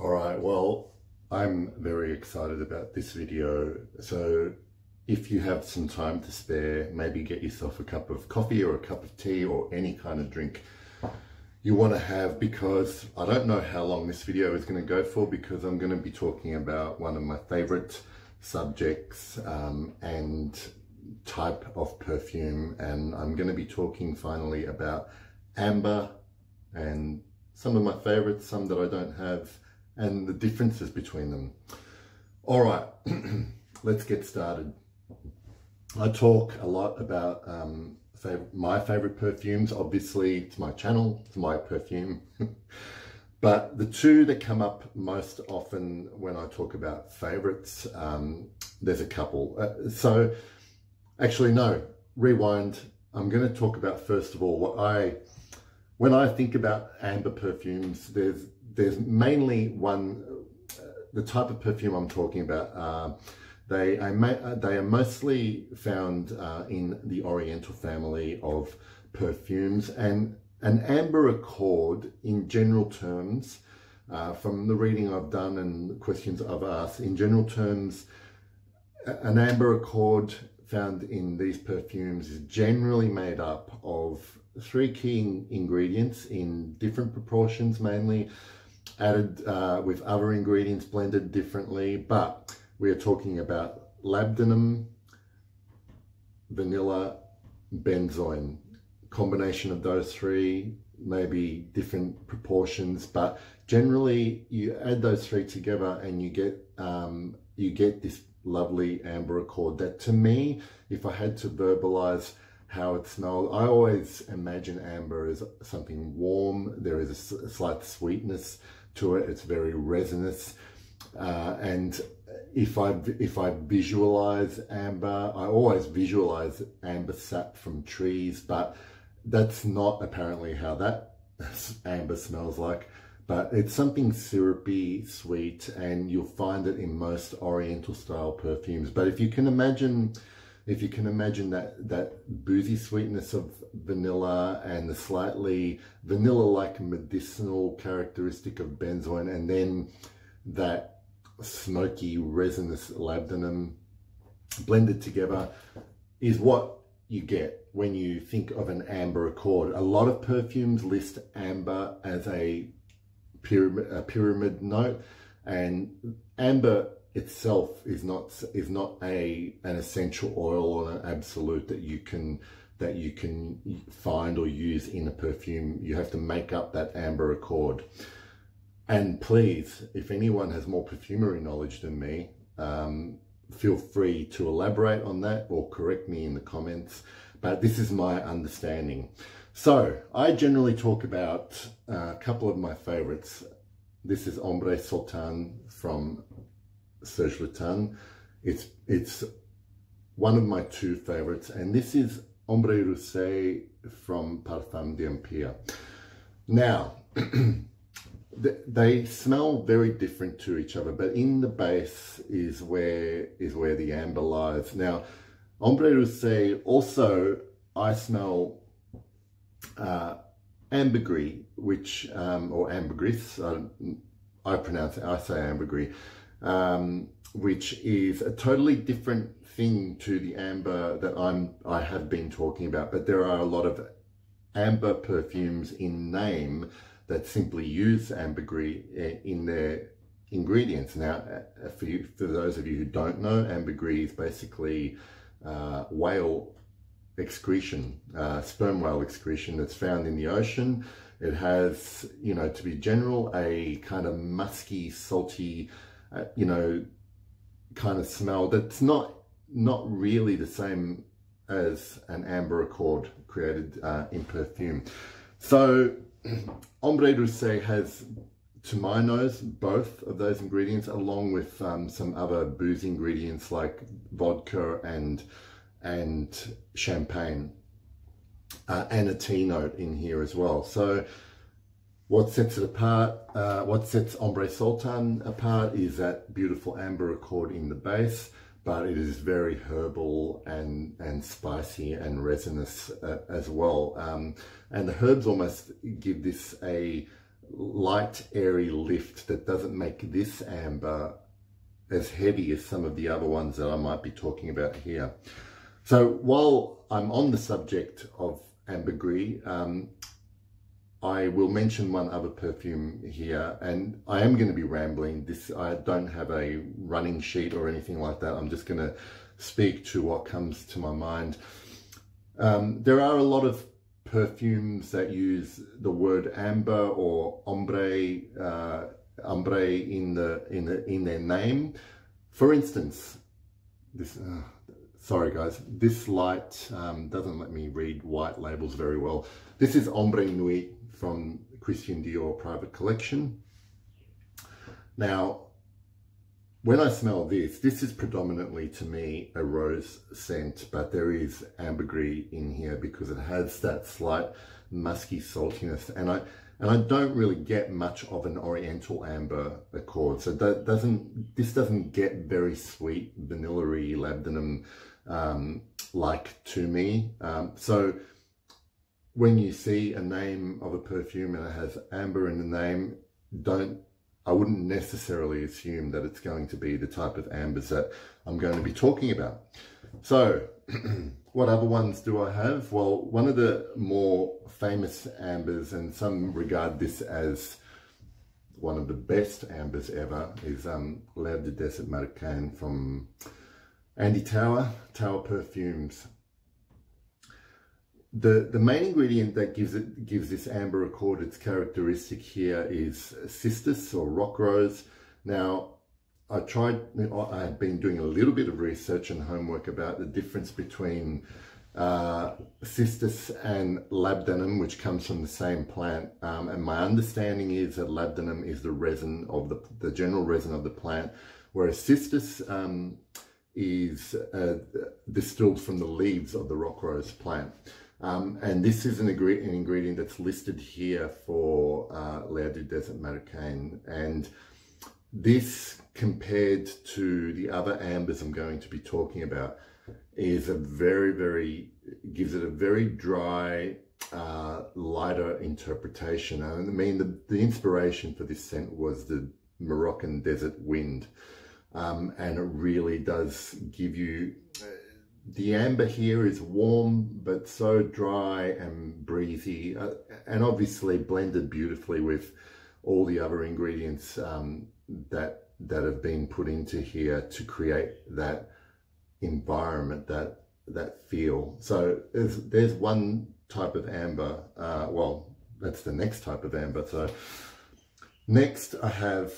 All right, well, I'm very excited about this video. So if you have some time to spare, maybe get yourself a cup of coffee or a cup of tea or any kind of drink you want to have, because I don't know how long this video is going to go for, because I'm going to be talking about one of my favorite subjects and type of perfume, and I'm going to be talking finally about amber and some of my favorites, some that I don't have, and the differences between them. All right, let's get started. I talk a lot about my favorite perfumes. Obviously, it's my channel, it's my perfume. But the two that come up most often when I talk about favorites, there's a couple. Actually, no, rewind. I'm going to talk about, first of all, when I think about amber perfumes, there's mainly one, the type of perfume I'm talking about. They are mostly found in the Oriental family of perfumes, and an amber accord, in general terms, from the reading I've done and the questions I've asked, in general terms, an amber accord found in these perfumes is generally made up of three key ingredients in different proportions, mainly added with other ingredients blended differently, but we are talking about labdanum, vanilla, benzoin. Combination of those three, maybe different proportions, but generally you add those three together and you get this lovely amber accord that, to me, if I had to verbalize how it smells, I always imagine amber as something warm. There is a slight sweetness to it. It's very resinous, and if I visualize amber, I always visualize amber sap from trees, but that's not apparently how that amber smells like. But it's something syrupy, sweet, and you'll find it in most Oriental style perfumes. But if you can imagine that boozy sweetness of vanilla and the slightly vanilla-like medicinal characteristic of benzoin, and then that smoky resinous labdanum blended together, is what you get when you think of an amber accord. A lot of perfumes list amber as a pyramid note, and amber itself is not an essential oil or an absolute that you can find or use in a perfume. You have to make up that amber accord. And please, if anyone has more perfumery knowledge than me, feel free to elaborate on that or correct me in the comments. But this is my understanding. So I generally talk about a couple of my favorites. This is Ambre Sultan from Serge Lutens. It's one of my two favorites, and this is Ambre Rosé from Parfums d'Empire. Now, they smell very different to each other, but in the base is where the amber lies. Now, Ambre Rosé also, I smell ambergris, which or ambergris, I say ambergris, which is a totally different thing to the amber that I have been talking about. But there are a lot of amber perfumes in name that simply use ambergris in their ingredients. Now, for those of you who don't know, ambergris is basically whale excretion, sperm whale excretion that's found in the ocean. It has, to be general, a kind of musky, salty, kind of smell that's not really the same as an amber accord created in perfume. So Ambre Rosé has, to my nose, both of those ingredients, along with some other booze ingredients like vodka and champagne, and a tea note in here as well. So what sets it apart, what sets Ambre Sultan apart, is that beautiful amber accord in the base, but it is very herbal and spicy and resinous as well. And the herbs almost give this a light, airy lift that doesn't make this amber as heavy as some of the other ones that I might be talking about here. So while I'm on the subject of ambergris, I will mention one other perfume here, and I am going to be rambling. I don't have a running sheet or anything like that. I'm just going to speak to what comes to my mind. There are a lot of perfumes that use the word amber or ambre, in their name. For instance, this. Sorry guys, this light doesn't let me read white labels very well. This is Ambre Nuit from Christian Dior Private Collection. Now, when I smell this is predominantly to me a rose scent, but there is ambergris in here because it has that slight musky saltiness, and I don't really get much of an oriental amber accord. So this doesn't get very sweet, vanilla-y, labdanum like to me. So when you see a name of a perfume and it has amber in the name, I wouldn't necessarily assume that it's going to be the type of ambers that I'm going to be talking about. So what other ones do I have? Well, one of the more famous ambers, and some regard this as one of the best ambers ever, is L'Herbe de Desert Marocain from Andy Tower Perfumes. The main ingredient that gives this amber accord its characteristic here is cistus or rock rose. Now, I had been doing a little bit of research and homework about the difference between cistus and labdanum, which comes from the same plant. And my understanding is that labdanum is the resin of the general resin of the plant, whereas cistus is distilled from the leaves of the rock rose plant. And this is an ingredient that's listed here for L'Herbe du Desert Marocain. And this, compared to the other ambers I'm going to be talking about, is gives it a very dry, lighter interpretation. I mean, the inspiration for this scent was the Moroccan desert wind. And it really does give you, the amber here is warm, but so dry and breezy, and obviously blended beautifully with all the other ingredients that have been put into here to create that environment, that feel. So there's one type of amber. Well, that's the next type of amber. So next I have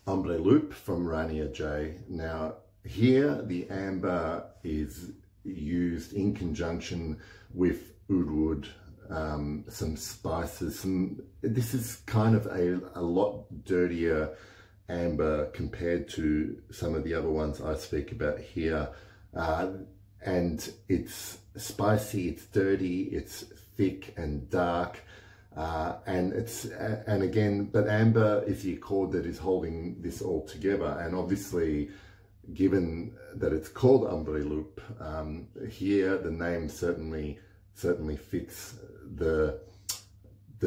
Ambre Loup from Rania J. Now here the amber is used in conjunction with oud wood, some spices. This is kind of a lot dirtier amber compared to some of the other ones I speak about here. And it's spicy, it's dirty, it's thick and dark. And again, but amber is the accord that is holding this all together. And obviously, given that it's called Ambre Loup, here the name certainly fits the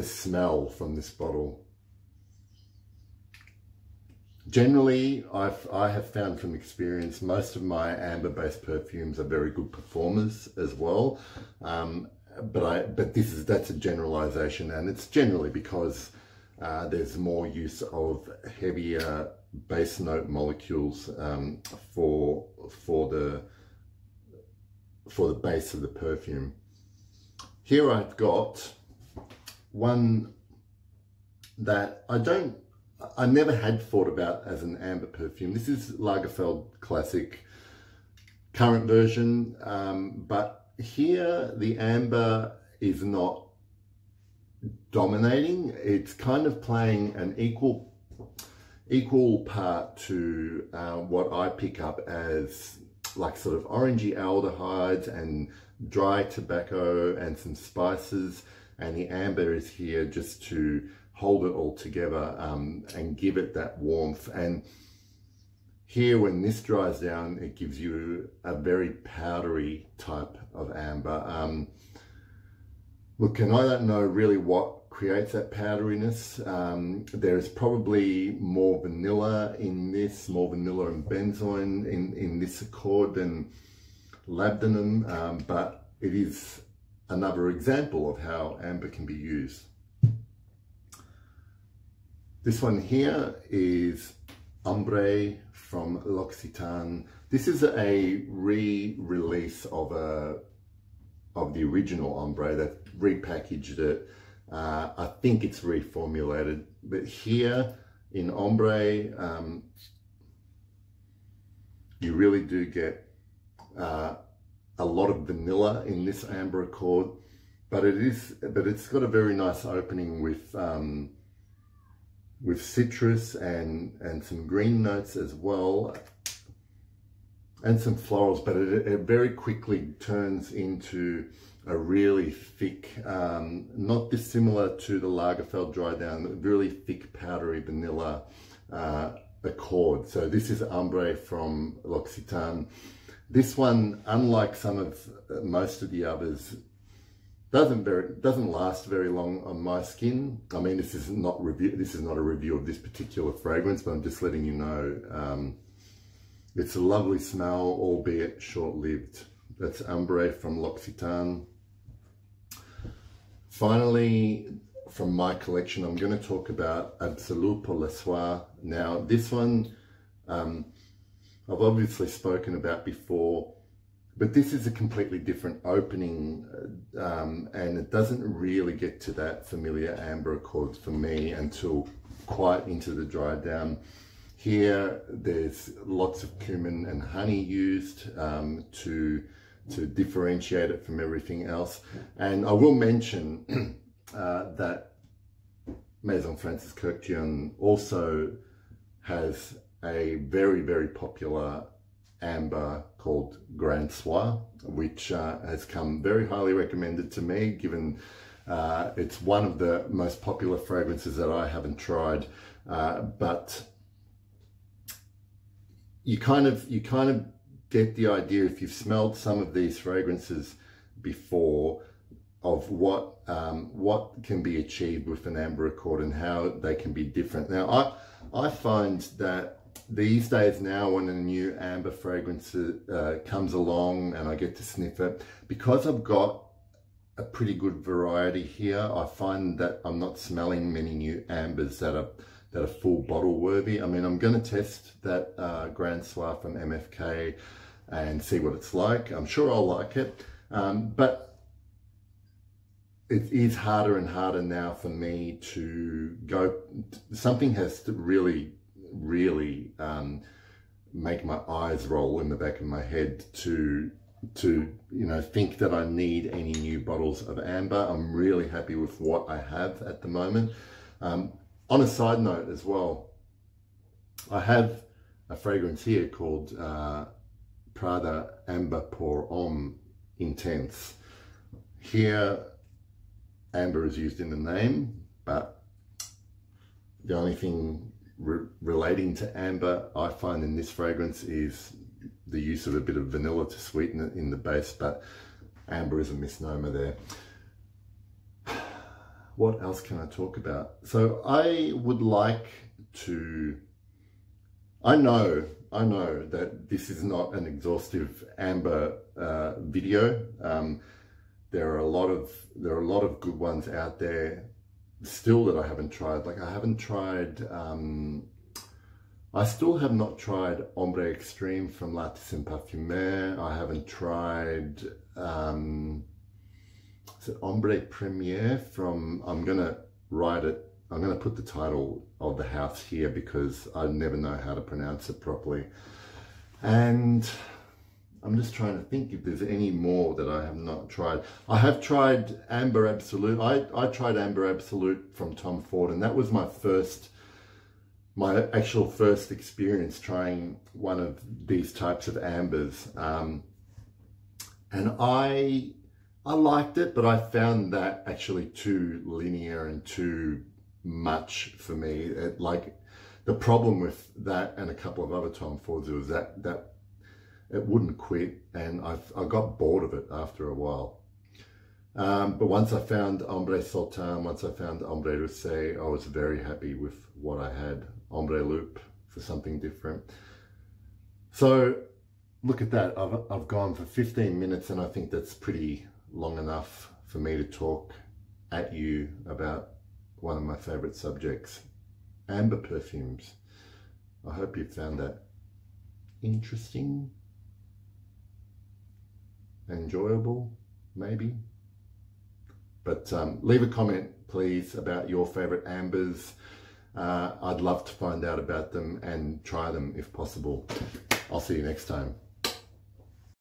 smell from this bottle. Generally, I have found from experience, most of my amber-based perfumes are very good performers as well. But that's a generalization, and it's generally because there's more use of heavier base note molecules for the base of the perfume. Here I've got one that I never had thought about as an amber perfume. This is Lagerfeld Classic current version, but here the amber is not dominating. It's kind of playing an equal part to what I pick up as like sort of orangey aldehydes and dry tobacco and some spices, and the amber is here just to hold it all together and give it that warmth. And here, when this dries down, it gives you a very powdery type of amber. Look, and I don't know really what creates that powderiness. There's probably more vanilla in this, more vanilla and benzoin in this accord than labdanum, but it is another example of how amber can be used. This one here is Ambre from L'Occitane. This is a re-release of the original Ambre. They've repackaged it. I think it's reformulated, but here in Ambre, you really do get a lot of vanilla in this amber accord, but it's got a very nice opening with citrus and some green notes as well, and some florals, but it very quickly turns into a really thick, not dissimilar to the Lagerfeld Dry Down, really thick powdery vanilla accord. So this is Ambre from L'Occitane. This one, unlike most of the others, doesn't last very long on my skin. I mean, this is not a review of this particular fragrance, but I'm just letting you know it's a lovely smell, albeit short-lived. That's Ambre from L'Occitane. Finally, from my collection, I'm going to talk about Absolu pour le Soir. Now, this one I've obviously spoken about before, but this is a completely different opening, and it doesn't really get to that familiar amber accord for me until quite into the dry down. Here, there's lots of cumin and honey used to differentiate it from everything else. And I will mention that Maison Francis Kurkdjian also has a very, very popular amber called Grand Soir, which has come very highly recommended to me, given it's one of the most popular fragrances that I haven't tried. But you kind of get the idea, if you've smelled some of these fragrances before, of what can be achieved with an amber accord and how they can be different. Now, I find that these days now, when a new amber fragrance comes along and I get to sniff it, because I've got a pretty good variety here, I find that I'm not smelling many new ambers that are full bottle worthy. I mean, I'm going to test that Grand Soir from MFK and see what it's like. I'm sure I'll like it, but it is harder and harder now for me to go. Something has to really make my eyes roll in the back of my head to think that I need any new bottles of amber. I'm really happy with what I have at the moment. On a side note as well, I have a fragrance here called Prada Amber pour Homme Intense. Here, amber is used in the name, but the only thing relating to amber I find in this fragrance is the use of a bit of vanilla to sweeten it in the base, but amber is a misnomer there. What else can I talk about? So I would like to, I know that this is not an exhaustive amber video. There are a lot of good ones out there still that I haven't tried. Like I still have not tried Ombre Extreme from L'Artisan Parfumeur. I haven't tried is it Ombre Premiere from, I'm gonna put the title of the house here because I never know how to pronounce it properly. And I'm just trying to think if there's any more that I have not tried. I have tried Amber Absolute. I tried Amber Absolute from Tom Ford, and that was my actual first experience trying one of these types of ambers. And I liked it, but I found that actually too linear and too much for me. The problem with that and a couple of other Tom Fords was that it wouldn't quit, and I got bored of it after a while. But once I found Ambre Sultan, once I found Ambre Rosé, I was very happy with what I had. Ambre Loup for something different. So look at that, I've gone for 15 minutes, and I think that's pretty long enough for me to talk at you about one of my favorite subjects, amber perfumes. I hope you found that interesting, enjoyable, maybe. But leave a comment, please, about your favorite ambers. I'd love to find out about them and try them if possible. I'll see you next time.